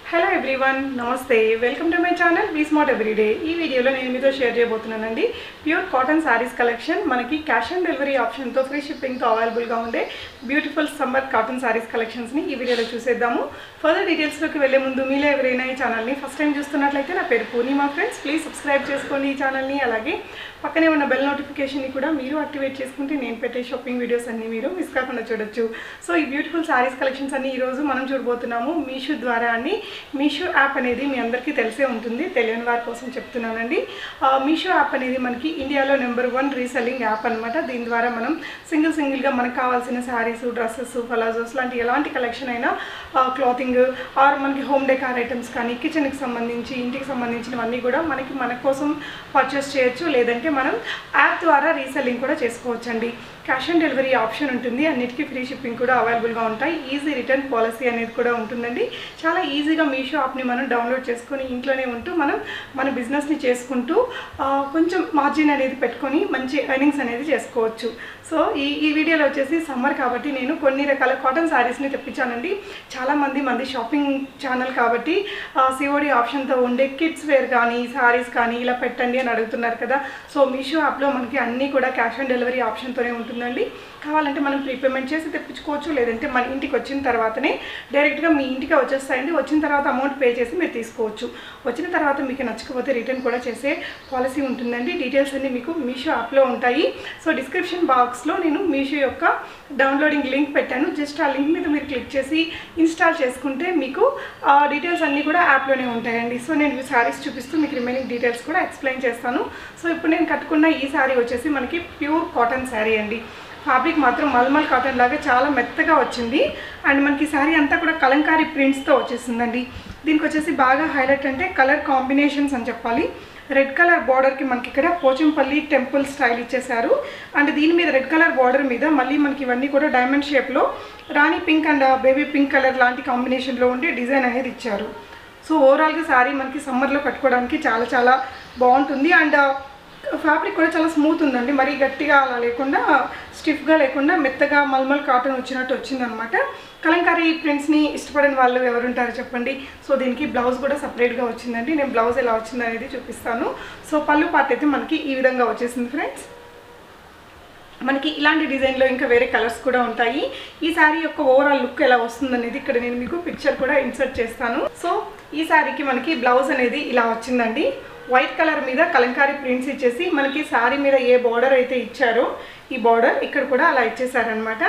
Hello everyone నమస్తే welcome to my channel be smart everyday ఈ వీడియోలో నేను మీతో షేర్ చేయబోతున్నానండి ప్యూర్ కాటన్ సారీస్ కలెక్షన్ మనకి క్యాష్ ఆన్ డెలివరీ ఆప్షన్తో ఫ్రీ షిప్పింగ్తో అవైలబుల్గా ఉండే బ్యూటిఫుల్ సమ్మర్ కాటన్ సారీస్ కలెక్షన్స్ని ఈ వీడియోలో చూసేద్దాము ఫర్దర్ డీటెయిల్స్లోకి వెళ్ళే ముందు మీలో ఎవరైనా ఈ ఛానల్ని ఫస్ట్ టైం చూస్తున్నట్లయితే నా పేరు పూర్ణిమా ఫ్రెండ్స్ ప్లీజ్ సబ్స్క్రైబ్ చేసుకోండి ఈ ఛానల్ని అలాగే పక్కనే ఉన్న బెల్ నోటిఫికేషన్ని కూడా మీరు యాక్టివేట్ చేసుకుంటే నేను పెట్టే షాపింగ్ వీడియోస్ అన్నీ మీరు మిస్ కాకుండా చూడొచ్చు సో ఈ బ్యూటిఫుల్ సారీస్ కలెక్షన్స్ అన్ని ఈరోజు మనం చూడబోతున్నాము మీషో ద్వారా అండి మీషో యాప్ అనేది మీ అందరికీ తెలిసే ఉంటుంది తెలియని వారి కోసం చెప్తున్నానండి మీషో యాప్ అనేది మనకి ఇండియాలో #1 రీసెల్లింగ్ యాప్ అనమాట దీని ద్వారా మనం సింగిల్గా మనకు కావాల్సిన శారీస్ డ్రెస్సెస్ పలాజోస్ లాంటి ఎలాంటి కలెక్షన్ అయినా క్లాతింగ్ ఆర్ మనకి హోమ్ డెకార్ ఐటమ్స్ కానీ కిచెన్కి సంబంధించి ఇంటికి సంబంధించినవన్నీ కూడా మన కోసం పర్చేస్ చేయొచ్చు లేదంటే మనం యాప్ ద్వారా రీసెల్లింగ్ కూడా చేసుకోవచ్చండి క్యాష్ ఆన్ డెలివరీ ఆప్షన్ ఉంటుంది అన్నిటికీ ఫ్రీ షిప్పింగ్ కూడా అవైలబుల్గా ఉంటాయి ఈజీ రిటర్న్ పాలసీ అనేది కూడా ఉంటుందండి చాలా ఈజీగా మీషో యాప్ని మనం డౌన్లోడ్ చేసుకొని ఇంట్లోనే ఉంటూ మనం మన బిజినెస్ని చేసుకుంటూ కొంచెం మార్జిన్ అనేది పెట్టుకొని మంచి ఎర్నింగ్స్ అనేది చేసుకోవచ్చు సో ఈ వీడియోలో వచ్చేసి సమ్మర్ కాబట్టి నేను కొన్ని రకాల కాటన్ శారీస్ని తెప్పించానండి చాలామంది షాపింగ్ ఛానల్ కాబట్టి సిఓడి ఆప్షన్తో ఉండే కిడ్స్ వేర్ కానీ శారీస్ కానీ ఇలా పెట్టండి అని అడుగుతున్నారు కదా సో మీషో యాప్లో మనకి అన్నీ కూడా క్యాష్ ఆన్ డెలివరీ ఆప్షన్తోనే ఉంటుందండి కావాలంటే మనం ప్రీపేమెంట్ చేసి తెప్పించుకోవచ్చు లేదంటే మన ఇంటికి వచ్చిన తర్వాతనే డైరెక్ట్గా మీ ఇంటికి వచ్చేస్తాయండి వచ్చిన తర్వాత అమౌంట్ పే చేసి మీరు తీసుకోవచ్చు వచ్చిన తర్వాత మీకు నచ్చకపోతే రిటర్న్ కూడా చేసే పాలసీ ఉంటుందండి డీటెయిల్స్ అన్నీ మీకు మీషో యాప్లో ఉంటాయి సో డిస్క్రిప్షన్ బాక్స్లో నేను మీషో యొక్క డౌన్లోడింగ్ లింక్ పెట్టాను జస్ట్ ఆ లింక్ మీద మీరు క్లిక్ చేసి ఇన్స్టాల్ చేసుకుంటే మీకు డీటెయిల్స్ అన్నీ కూడా యాప్లోనే ఉంటాయండి సో నేను ఈ శారీస్ చూపిస్తూ మీకు రిమైనింగ్ డీటెయిల్స్ కూడా ఎక్స్ప్లెయిన్ చేస్తాను సో ఇప్పుడు నేను కట్టుకున్న ఈ శారీ వచ్చేసి మనకి ప్యూర్ కాటన్ శారీ అండి ఫ్యాబ్రిక్ మాత్రం మల్మల్ కాటన్ లాగా చాలా మెత్తగా వచ్చింది అండ్ మనకి శారీ అంతా కూడా కలంకారీ ప్రింట్స్తో వచ్చేసిందండి దీనికి వచ్చేసి బాగా హైలైట్ అంటే కలర్ కాంబినేషన్స్ అని చెప్పాలి రెడ్ కలర్ బార్డర్కి మనకి ఇక్కడ పోచంపల్లి టెంపుల్ స్టైల్ ఇచ్చేసారు అండ్ దీని మీద రెడ్ కలర్ బార్డర్ మీద మళ్ళీ మనకి ఇవన్నీ కూడా డైమండ్ షేప్లో rani pink and baby pink colour లాంటి కాంబినేషన్లో ఉండే డిజైన్ అనేది ఇచ్చారు సో ఓవరాల్గా శారీ మనకి సమ్మర్లో కట్టుకోవడానికి చాలా బాగుంటుంది అండ్ ఫ్యాబ్రిక్ కూడా చాలా స్మూత్ ఉందండి మరీ గట్టిగా అలా లేకుండా స్టిఫ్గా లేకుండా మెత్తగా మల్మల్ కాటన్ వచ్చినట్టు వచ్చిందనమాట కలంకారీ ప్రింట్స్ని ఇష్టపడిన వాళ్ళు ఎవరుంటారో చెప్పండి సో దీనికి బ్లౌజ్ కూడా సపరేట్గా వచ్చిందండి నేను బ్లౌజ్ ఎలా వచ్చింది అనేది చూపిస్తాను సో పళ్ళు పార్ట్ అయితే మనకి ఈ విధంగా వచ్చేసింది ఫ్రెండ్స్ మనకి ఇలాంటి డిజైన్లో ఇంకా వేరే కలర్స్ కూడా ఉంటాయి ఈ శారీ యొక్క ఓవరాల్ లుక్ ఎలా వస్తుందనేది ఇక్కడ నేను మీకు పిక్చర్ కూడా ఇన్సర్ట్ చేస్తాను సో ఈ శారీకి మనకి బ్లౌజ్ అనేది ఇలా వచ్చిందండి వైట్ కలర్ మీద కలంకారీ ప్రింట్స్ ఇచ్చేసి మనకి శారీ మీద ఏ బార్డర్ అయితే ఇచ్చారో ఈ బార్డర్ ఇక్కడ కూడా అలా ఇచ్చేసారనమాట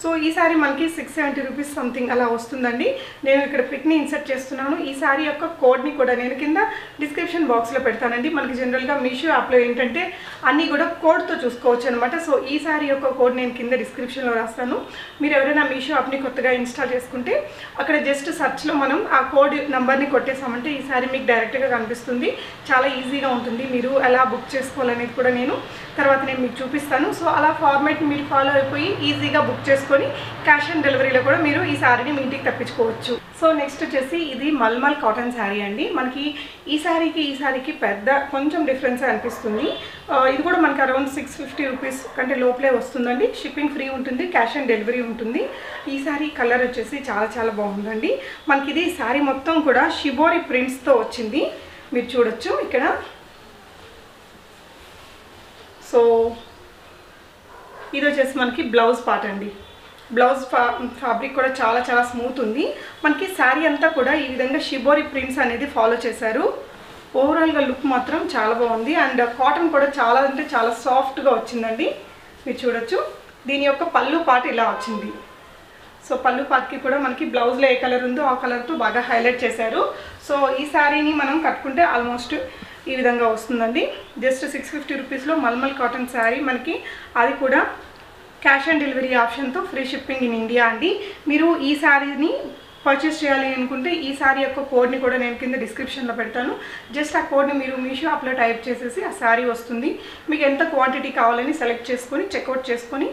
సో ఈ శారీ మనకి 670 రూపీస్ సంథింగ్ అలా వస్తుందండి నేను ఇక్కడ పిక్ని ఇన్సర్ట్ చేస్తున్నాను ఈ శారీ యొక్క కోడ్ని కూడా నేను కింద డిస్క్రిప్షన్ బాక్స్లో పెడతానండి మనకి జనరల్గా మీషో యాప్లో ఏంటంటే అన్నీ కూడా కోడ్తో చూసుకోవచ్చు అనమాట సో ఈ శారీ యొక్క కోడ్ నేను కింద డిస్క్రిప్షన్లో రాస్తాను మీరు ఎవరైనా మీషో యాప్ని కొత్తగా ఇన్స్టాల్ చేసుకుంటే అక్కడ జస్ట్ సర్చ్లో మనం ఆ కోడ్ నెంబర్ని కొట్టేసామంటే ఈ శారీ మీకు డైరెక్ట్గా కనిపిస్తుంది చాలా ఈజీగా ఉంటుంది మీరు ఎలా బుక్ చేసుకోవాలనేది కూడా నేను తర్వాత నేను మీకు చూపిస్తాను సో అలా ఫార్మాట్ని మీరు ఫాలో అయిపోయి ఈజీగా బుక్ చేసుకొని క్యాష్ ఆన్ డెలివరీలో కూడా మీరు ఈ శారీని మీ ఇంటికి తెప్పించుకోవచ్చు సో నెక్స్ట్ వచ్చేసి ఇది మల్మల్ కాటన్ శారీ అండి మనకి ఈ శారీకి పెద్ద కొంచెం డిఫరెన్స్ అనిపిస్తుంది ఇది కూడా మనకి అరౌండ్ 650 రూపీస్ కంటే లోపలే వస్తుందండి షిప్పింగ్ ఫ్రీ ఉంటుంది క్యాష్ ఆన్ డెలివరీ ఉంటుంది ఈ శారీ కలర్ వచ్చేసి చాలా బాగుందండి మనకి ఇది శారీ మొత్తం కూడా షిబోరి ప్రింట్స్తో వచ్చింది మీరు చూడొచ్చు ఇక్కడ సో ఇది వచ్చేసి మనకి బ్లౌజ్ పార్ట్ అండి బ్లౌజ్ ఫ్యాబ్రిక్ కూడా చాలా స్మూత్ ఉంది మనకి శారీ అంతా కూడా ఈ విధంగా షిబోరి ప్రింట్స్ అనేది ఫాలో చేశారు ఓవరాల్గా లుక్ మాత్రం చాలా బాగుంది అండ్ కాటన్ కూడా చాలా అంటే చాలా సాఫ్ట్గా వచ్చిందండి మీరు చూడొచ్చు దీని యొక్క పళ్ళు పార్ట్ ఇలా వచ్చింది సో పళ్ళు పార్ట్కి కూడా మనకి బ్లౌజ్లో ఏ కలర్ ఉందో ఆ కలర్తో బాగా హైలైట్ చేశారు సో ఈ శారీని మనం కట్టుకుంటే ఆల్మోస్ట్ ఈ విధంగా వస్తుందండి జస్ట్ 650 రూపీస్లో మల్మల్ కాటన్ శారీ మనకి అది కూడా క్యాష్ ఆన్ డెలివరీ ఆప్షన్తో ఫ్రీ షిప్పింగ్ ఇన్ ఇండియా అండి మీరు ఈ శారీని పర్చేస్ చేయాలి అనుకుంటే ఈ శారీ యొక్క కోడ్ని కూడా నేను కింద డిస్క్రిప్షన్లో పెడతాను జస్ట్ ఆ కోడ్ని మీరు మీషో యాప్లో టైప్ చేసేసి ఆ శారీ వస్తుంది మీకు ఎంత క్వాంటిటీ కావాలని సెలెక్ట్ చేసుకొని చెక్అవుట్ చేసుకొని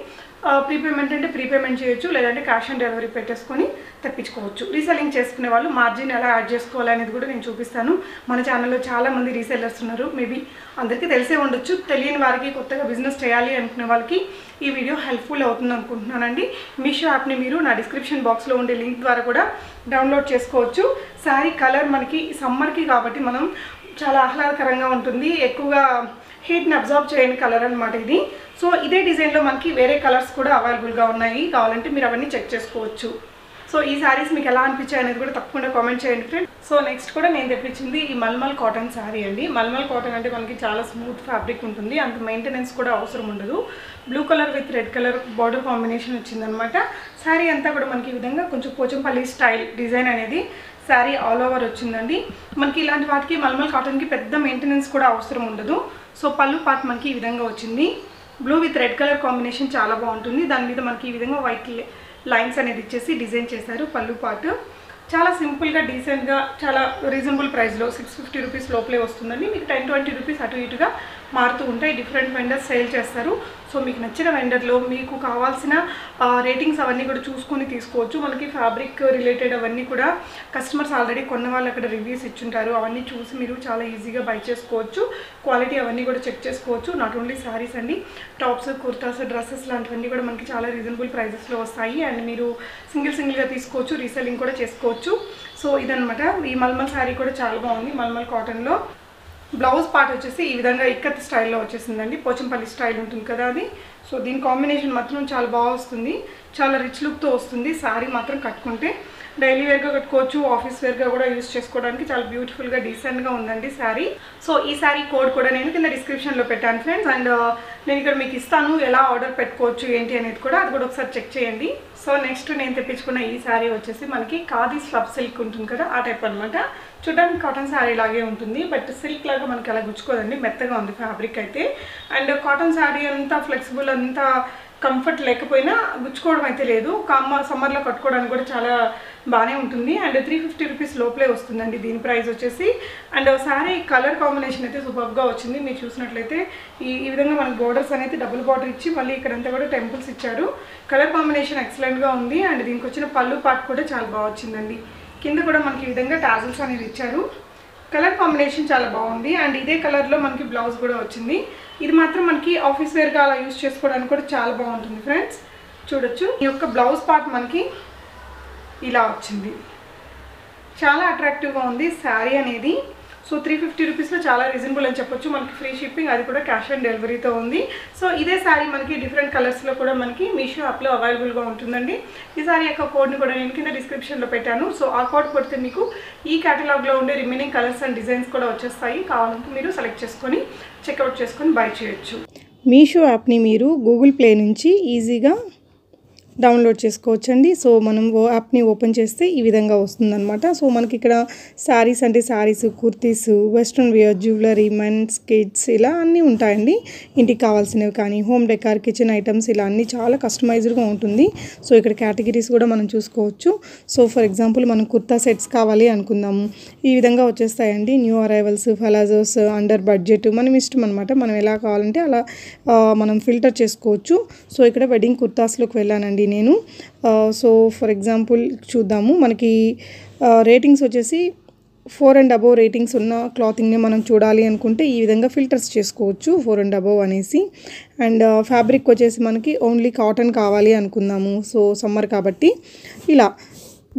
ప్రీపేమెంట్ అంటే ప్రీపేమెంట్ చేయొచ్చు, లేదంటే క్యాష్ ఆన్ డెలివరీ పెట్టేసుకొని తెప్పించుకోవచ్చు. రీసెల్లింగ్ చేసుకునే వాళ్ళు మార్జిన్ ఎలా యాడ్ చేసుకోవాలి అనేది కూడా నేను చూపిస్తాను. మన ఛానల్లో చాలామంది రీసెల్లర్స్ ఉన్నారు, మేబీ అందరికీ తెలిసే ఉండొచ్చు. తెలియని వారికి, కొత్తగా బిజినెస్ చేయాలి అనుకునే వాళ్ళకి ఈ వీడియో హెల్ప్ఫుల్ అవుతుంది అనుకుంటున్నానండి. మీషో యాప్ని మీరు నా డిస్క్రిప్షన్ బాక్స్లో ఉండే లింక్ ద్వారా కూడా డౌన్లోడ్ చేసుకోవచ్చు. శారీ కలర్ మనకి సమ్మర్కి కాబట్టి మనం చాలా ఆహ్లాదకరంగా ఉంటుంది, ఎక్కువగా హీట్ని అబ్జర్వ్ చేయని కలర్ అనమాట ఇది. సో ఇదే డిజైన్లో మనకి వేరే కలర్స్ కూడా అవైలబుల్గా ఉన్నాయి, కావాలంటే మీరు అవన్నీ చెక్ చేసుకోవచ్చు. సో ఈ శారీస్ మీకు ఎలా అనిపించాయి అనేది కూడా తప్పకుండా కామెంట్ చేయండి ఫ్రెండ్స్. సో నెక్స్ట్ కూడా నేను తెప్పించింది ఈ మల్మల్ కాటన్ శారీ అండి. మల్మల్ కాటన్ అంటే మనకి చాలా స్మూత్ ఫ్యాబ్రిక్ ఉంటుంది, అంత మెయింటెనెన్స్ కూడా అవసరం ఉండదు. Blue colour with red colour border combination వచ్చిందనమాట. శారీ అంతా కూడా మనకి ఈ విధంగా కొంచెం పోచంపల్లి స్టైల్ డిజైన్ అనేది శారీ ఆల్ ఓవర్ వచ్చిందండి. మనకి ఇలాంటి వాటికి మల్మల్ కాటన్కి పెద్ద మెయింటెనెన్స్ కూడా అవసరం ఉండదు. సో పళ్ళు పార్ట్ మనకి ఈ విధంగా వచ్చింది. Blue with red colour combination చాలా బాగుంటుంది. దాని మీద మనకి ఈ విధంగా వైట్ లైన్స్ అనేది ఇచ్చేసి డిజైన్ చేశారు. పళ్ళు పార్ట్ చాలా సింపుల్గా, డీసెంట్గా, చాలా రీజనబుల్ ప్రైస్లో 650 రూపీస్ లోపలే వస్తుందండి. మీకు 10-20 రూపీస్ అటు ఇటుగా మారుతూ ఉంటాయి. డిఫరెంట్ వెండర్స్ సేల్ చేస్తారు. సో మీకు నచ్చిన వెండర్లో మీకు కావాల్సిన రేటింగ్స్ అవన్నీ కూడా చూసుకొని తీసుకోవచ్చు. మనకి ఫ్యాబ్రిక్ రిలేటెడ్ అవన్నీ కూడా కస్టమర్స్ ఆల్రెడీ కొన్న వాళ్ళు అక్కడ రివ్యూస్ ఇచ్చుంటారు, అవన్నీ చూసి మీరు చాలా ఈజీగా బై చేసుకోవచ్చు. క్వాలిటీ అవన్నీ కూడా చెక్ చేసుకోవచ్చు. నాట్ ఓన్లీ శారీస్ అండి, టాప్స్, కుర్తాస్, డ్రెస్సెస్ లాంటివన్నీ కూడా మనకి చాలా రీజనబుల్ ప్రైజెస్లో వస్తాయి. అండ్ మీరు సింగిల్గా తీసుకోవచ్చు, రీసెల్లింగ్ కూడా చేసుకోవచ్చు. సో ఇదనమాట. ఈ మల్మల్ శారీ కూడా చాలా బాగుంది. మల్మల్ కాటన్లో బ్లౌజ్ పార్ట్ వచ్చేసి ఈ విధంగా ఇక్కత్ స్టైల్లో వచ్చేసిందండి. పోచంపల్లి స్టైల్ ఉంటుంది కదా అది. సో దీని కాంబినేషన్ మాత్రం చాలా బాగా వస్తుంది, చాలా రిచ్ లుక్తో వస్తుంది. శారీ మాత్రం కట్టుకుంటే డైలీ వేర్గా కట్టుకోవచ్చు, ఆఫీస్ వేర్గా కూడా యూజ్ చేసుకోవడానికి చాలా బ్యూటిఫుల్గా డీసెంట్గా ఉందండి శారీ. సో ఈ శారీ కోడ్ కూడా నేను కింద డిస్క్రిప్షన్లో పెట్టాను ఫ్రెండ్స్. అండ్ నేను ఇక్కడ మీకు ఇస్తాను ఎలా ఆర్డర్ పెట్టుకోవచ్చు ఏంటి అనేది కూడా, అది కూడా ఒకసారి చెక్ చేయండి. సో నెక్స్ట్ నేను తెప్పించుకున్న ఈ శారీ వచ్చేసి మనకి ఖాదీ స్లబ్ సిల్క్ ఉంటుంది కదా, ఆ టైప్ అనమాట. చూడడానికి కాటన్ శారీ లాగే ఉంటుంది, బట్ సిల్క్ లాగా మనకి అలా గుచ్చుకోదండి, మెత్తగా ఉంది ఫ్యాబ్రిక్ అయితే. అండ్ కాటన్ శారీ అంతా ఫ్లెక్సిబుల్, అంతా కంఫర్ట్ లేకపోయినా గుచ్చుకోవడం అయితే లేదు. సమ్మర్లో కట్టుకోవడానికి కూడా చాలా బాగానే ఉంటుంది. అండ్ 350 రూపీస్ లోపలే వస్తుందండి దీని ప్రైస్ వచ్చేసి. అండ్ శారీ కలర్ కాంబినేషన్ అయితే సూపర్గా వచ్చింది. మీరు చూసినట్లయితే ఈ విధంగా మనకి బోర్డర్స్ అనేది డబుల్ బార్డర్ ఇచ్చి మళ్ళీ ఇక్కడంతా కూడా టెంపుల్స్ ఇచ్చారు. కలర్ కాంబినేషన్ ఎక్సలెంట్గా ఉంది. అండ్ దీనికి వచ్చిన పళ్ళు పార్ట్ కూడా చాలా బాగా వచ్చిందండి. కింద కూడా మనకి ఈ విధంగా టాజిల్స్ అనేది ఇచ్చారు. కలర్ కాంబినేషన్ చాలా బాగుంది. అండ్ ఇదే కలర్లో మనకి బ్లౌజ్ కూడా వచ్చింది. ఇది మాత్రం మనకి ఆఫీస్ వేర్గా అలా యూజ్ చేసుకోవడానికి కూడా చాలా బాగుంటుంది ఫ్రెండ్స్. చూడొచ్చు, ఈ యొక్క బ్లౌజ్ పార్ట్ మనకి ఇలా వచ్చింది, చాలా అట్రాక్టివ్గా ఉంది శారీ అనేది. సో 350 రూపీస్లో చాలా రీజనబుల్ అని చెప్పొచ్చు. మనకి ఫ్రీ షిప్పింగ్, అది కూడా క్యాష్ ఆన్ డెలివరీతో ఉంది. సో ఇదే శారీ మనకి డిఫరెంట్ కలర్స్లో కూడా మనకి మీషో యాప్లో అవైలబుల్గా ఉంటుందండి. ఈ శారీ యొక్క కోడ్ని కూడా నేను కింద డిస్క్రిప్షన్లో పెట్టాను. సో ఆ కోడ్ కొడితే మీకు ఈ కేటలాగ్లో ఉండే రిమైనింగ్ కలర్స్ అండ్ డిజైన్స్ కూడా వచ్చేస్తాయి. కావాలంటే మీరు సెలెక్ట్ చేసుకొని చెక్అవుట్ చేసుకొని బై చేయొచ్చు. మీషో యాప్ని మీరు గూగుల్ ప్లే నుంచి ఈజీగా డౌన్లోడ్ చేసుకోవచ్చండి. సో మనం యాప్ని ఓపెన్ చేస్తే ఈ విధంగా వస్తుందన్నమాట. సో మనకి ఇక్కడ శారీస్ అంటే saris, kurtis, western wear, jewellery, men's, kids ఇలా అన్నీ ఉంటాయండి. ఇంటికి కావాల్సినవి కానీ హోమ్ డెకార్, కిచెన్ ఐటమ్స్ ఇలా అన్నీ చాలా కస్టమైజ్డ్గా ఉంటుంది. సో ఇక్కడ కేటగిరీస్ కూడా మనం చూసుకోవచ్చు. సో ఫర్ ఎగ్జాంపుల్ మనం కుర్తా సెట్స్ కావాలి అనుకుందాము, ఈ విధంగా వచ్చేస్తాయండి. న్యూ అరైవల్స్, ఫలాజోస్, అండర్ బడ్జెట్, మనం ఇష్టం అనమాట. మనం ఎలా కావాలంటే అలా మనం ఫిల్టర్ చేసుకోవచ్చు. సో ఇక్కడ వెడ్డింగ్ కుర్తాస్లోకి వెళ్ళానండి నేను. సో ఫర్ ఎగ్జాంపుల్ చూద్దాము, మనకి రేటింగ్స్ వచ్చేసి 4 and above రేటింగ్స్ ఉన్న క్లాతింగ్ని మనం చూడాలి అనుకుంటే ఈ విధంగా ఫిల్టర్స్ చేసుకోవచ్చు, 4 and above అనేసి. అండ్ ఫ్యాబ్రిక్ వచ్చేసి మనకి ఓన్లీ కాటన్ కావాలి అనుకుందాము. సో సమ్మర్ కాబట్టి ఇలా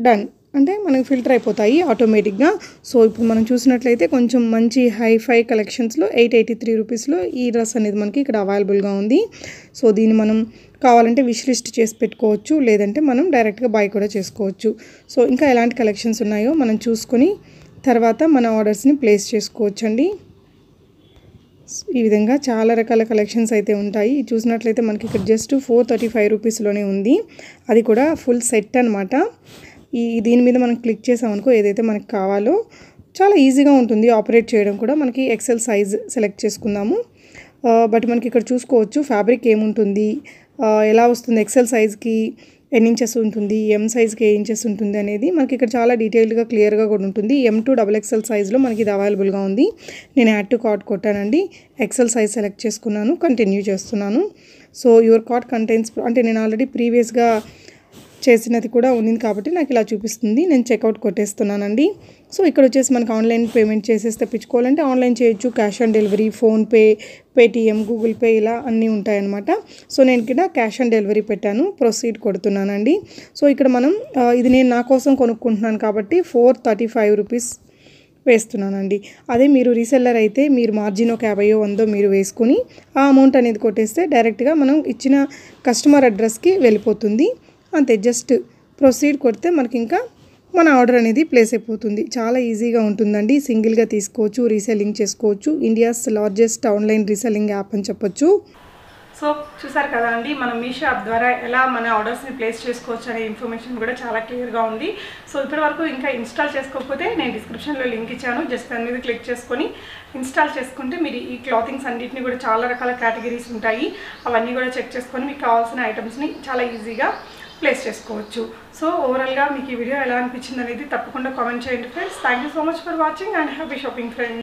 డన్ అంటే మనకి ఫిల్టర్ అయిపోతాయి ఆటోమేటిక్గా. సో ఇప్పుడు మనం చూసినట్లయితే కొంచెం మంచి హైఫై కలెక్షన్స్లో 883 రూపీస్లో ఈ డ్రెస్ అనేది మనకి ఇక్కడ అవైలబుల్గా ఉంది. సో దీన్ని మనం కావాలంటే విష్ లిస్ట్ చేసి పెట్టుకోవచ్చు, లేదంటే మనం డైరెక్ట్గా బై కూడా చేసుకోవచ్చు. సో ఇంకా ఎలాంటి కలెక్షన్స్ ఉన్నాయో మనం చూసుకొని తర్వాత మన ఆర్డర్స్ని ప్లేస్ చేసుకోవచ్చండి. ఈ విధంగా చాలా రకాల కలెక్షన్స్ అయితే ఉంటాయి. చూసినట్లయితే మనకి ఇక్కడ జస్ట్ 435 రూపీస్లోనే ఉంది, అది కూడా ఫుల్ సెట్ అనమాట. దీని మీద మనం క్లిక్ చేసామనుకో ఏదైతే మనకు కావాలో చాలా ఈజీగా ఉంటుంది ఆపరేట్ చేయడం కూడా. మనకి ఎక్సెల్ సైజ్ సెలెక్ట్ చేసుకుందాము. బట్ మనకి ఇక్కడ చూసుకోవచ్చు ఫ్యాబ్రిక్ ఏముంటుంది, ఎలా వస్తుంది, ఎక్సెల్ సైజ్కి ఎన్ని ఇంచెస్ ఉంటుంది, ఎం సైజ్కి ఏ ఇంచెస్ ఉంటుంది అనేది మనకి ఇక్కడ చాలా డీటెయిల్డ్గా క్లియర్గా కూడా ఉంటుంది. M2 XXL సైజ్లో మనకి ఇది అవైలబుల్గా ఉంది. నేను యాడ్ టు కార్ట్ కొట్టానండి, ఎక్సెల్ సైజ్ సెలెక్ట్ చేసుకున్నాను, కంటిన్యూ చేస్తున్నాను. సో యువర్ కార్ట్ కంటైన్స్ అంటే నేను ఆల్రెడీ ప్రీవియస్గా చేసినది కూడా ఉంది కాబట్టి నాకు ఇలా చూపిస్తుంది. నేను చెక్అవుట్ కొట్టేస్తున్నానండి. సో ఇక్కడ వచ్చేసి మనకు ఆన్లైన్ పేమెంట్ చేసేసి తెప్పించుకోవాలంటే ఆన్లైన్ చేయొచ్చు. Cash on delivery, PhonePe, Paytm, Google pay ఇలా అన్నీ ఉంటాయన్నమాట. సో నేను ఇక్కడ క్యాష్ ఆన్ డెలివరీ పెట్టాను, ప్రొసీడ్ కొడుతున్నానండి. సో ఇక్కడ మనం ఇది నేను నా కోసం కొనుక్కుంటున్నాను కాబట్టి 435 రూపీస్ వేస్తున్నానండి. అదే మీరు రీసెల్లర్ అయితే మీరు మార్జిన్ ఒక 50 100 మీరు వేసుకొని ఆ అమౌంట్ అనేది కొట్టేస్తే డైరెక్ట్గా మనం ఇచ్చిన కస్టమర్ అడ్రస్కి వెళ్ళిపోతుంది. అంతే, జస్ట్ ప్రొసీడ్ కొడితే మనకి ఇంకా మన ఆర్డర్ అనేది ప్లేస్ అయిపోతుంది. చాలా ఈజీగా ఉంటుందండి. సింగిల్గా తీసుకోవచ్చు, రీసెల్లింగ్ చేసుకోవచ్చు. India's largest online reselling app అని చెప్పొచ్చు. సో చూసారు కదా అండి, మనం మీషో యాప్ ద్వారా ఎలా మన ఆర్డర్స్ని ప్లేస్ చేసుకోవచ్చు అనే ఇన్ఫర్మేషన్ కూడా చాలా క్లియర్గా ఉంది. సో ఇప్పటి వరకు ఇంకా ఇన్స్టాల్ చేసుకోకపోతే నేను డిస్క్రిప్షన్లో లింక్ ఇచ్చాను, జస్ట్ దాని మీద క్లిక్ చేసుకొని ఇన్స్టాల్ చేసుకుంటే మీరు ఈ క్లాతింగ్స్ అన్నింటినీ కూడా చాలా రకాల కేటగిరీస్ ఉంటాయి, అవన్నీ కూడా చెక్ చేసుకొని మీకు కావాల్సిన ఐటమ్స్ని చాలా ఈజీగా ప్లేస్ చేసుకోవచ్చు. సో ఓవరాల్గా మీకు ఈ వీడియో ఎలా అనిపించింది అనేది తప్పకుండా కామెంట్ చేయండి friends. Thank you so much for watching and happy shopping friends.